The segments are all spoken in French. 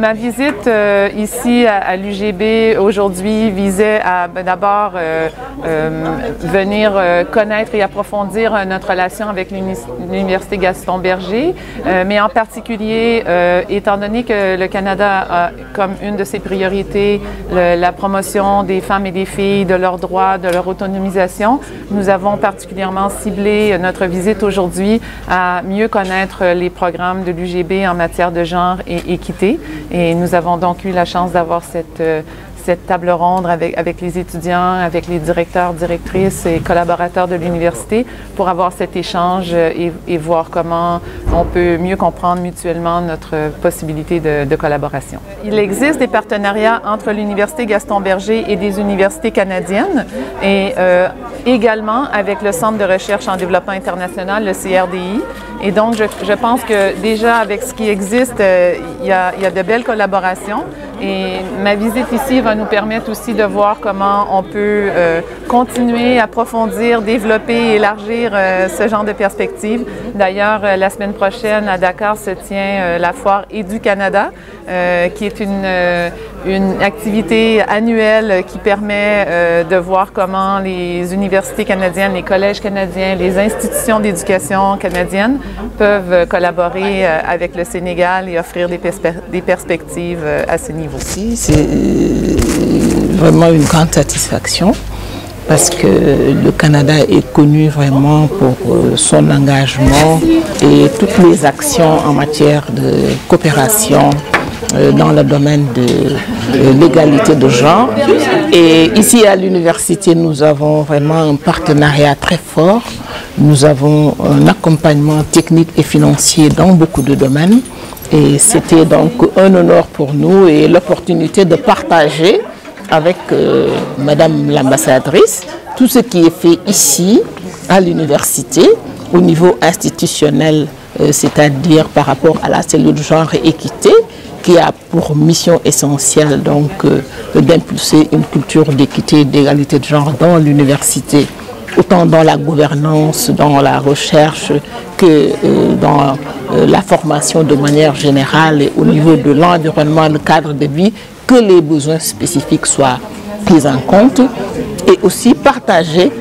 Ma visite ici à l'UGB aujourd'hui visait à d'abord venir connaître et approfondir notre relation avec l'Université Gaston Berger, mais en particulier, étant donné que le Canada a comme une de ses priorités la promotion des femmes et des filles, de leurs droits, de leur autonomisation, nous avons particulièrement ciblé notre visite aujourd'hui à mieux connaître les programmes de l'UGB en matière de genre et équité. Et nous avons donc eu la chance d'avoir cette table ronde avec les étudiants, avec les directeurs, directrices et collaborateurs de l'université pour avoir cet échange et voir comment on peut mieux comprendre mutuellement notre possibilité de collaboration. Il existe des partenariats entre l'Université Gaston Berger et des universités canadiennes et également avec le Centre de recherche en développement international, le CRDI. Et donc, je pense que déjà avec ce qui existe, il y a de belles collaborations. Et ma visite ici va nous permettre aussi de voir comment on peut continuer, approfondir, développer, élargir ce genre de perspectives. D'ailleurs, la semaine prochaine à Dakar se tient la foire Édu-Canada, qui est une activité annuelle qui permet de voir comment les universités canadiennes, les collèges canadiens, les institutions d'éducation canadiennes peuvent collaborer avec le Sénégal et offrir des perspectives à ce niveau. C'est vraiment une grande satisfaction parce que le Canada est connu vraiment pour son engagement et toutes les actions en matière de coopération dans le domaine de l'égalité de genre. Et ici à l'université, nous avons vraiment un partenariat très fort. Nous avons un accompagnement technique et financier dans beaucoup de domaines. Et c'était donc un honneur pour nous et l'opportunité de partager avec Madame l'ambassadrice tout ce qui est fait ici à l'université au niveau institutionnel, c'est-à-dire par rapport à la cellule genre et équité, qui a pour mission essentielle donc d'impulser une culture d'équité et d'égalité de genre dans l'université, autant dans la gouvernance, dans la recherche que dans la formation de manière générale et au niveau de l'environnement, le cadre de vie, que les besoins spécifiques soient pris en compte et aussi partager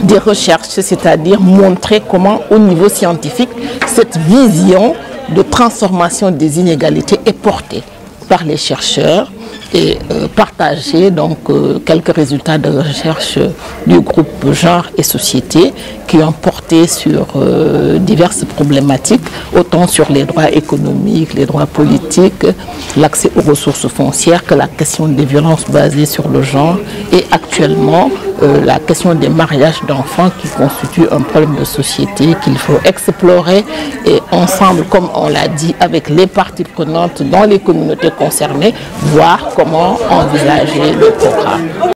des recherches, c'est-à-dire montrer comment au niveau scientifique cette vision de transformation des inégalités est portée par les chercheurs et partager donc quelques résultats de recherche du groupe Genre et Société qui ont porté sur diverses problématiques, autant sur les droits économiques, les droits politiques, l'accès aux ressources foncières que la question des violences basées sur le genre et actuellement la question des mariages d'enfants qui constitue un problème de société qu'il faut explorer et ensemble, comme on l'a dit, avec les parties prenantes dans les communautés concernées, voir comment envisager le programme.